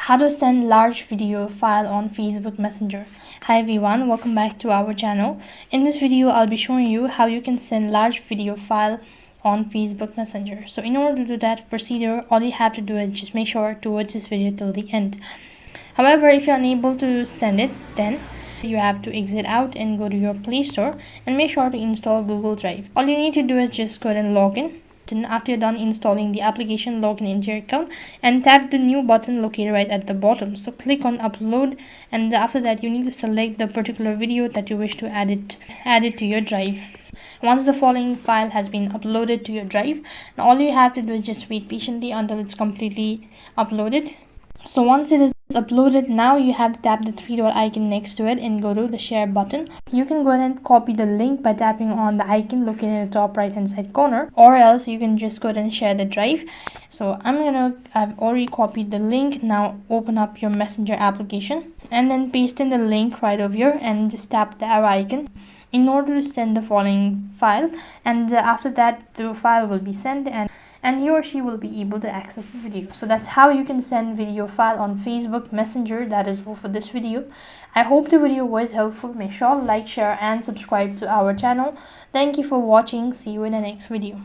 How to send large video file on Facebook Messenger. Hi everyone, welcome back to our channel. In this video I'll be showing you how you can send large video file on Facebook Messenger. So in order to do that procedure, all you have to do is just make sure to watch this video till the end. However, if you're unable to send it, then you have to exit out and go to your Play Store and make sure to install Google Drive. All you need to do is just go ahead and log in. Then after you're done installing the application, log in into your account and tap the new button located right at the bottom. So click on upload, and after that you need to select the particular video that you wish to add it to your drive. Once the following file has been uploaded to your drive, now all you have to do is just wait patiently until it's completely uploaded. So once it is uploaded, now you have to tap the three-dot icon next to it and go to the share button. You can go ahead and copy the link by tapping on the icon located in the top right hand side corner, or else you can just go ahead and share the drive. So I've already copied the link. Now open up your Messenger application and then paste in the link right over here and just tap the arrow icon in order to send the following file, and after that the file will be sent and he or she will be able to access the video. So that's how you can send video file on Facebook Messenger. That is all for this video. I hope the video was helpful. Make sure to like, share and subscribe to our channel. Thank you for watching. See you in the next video.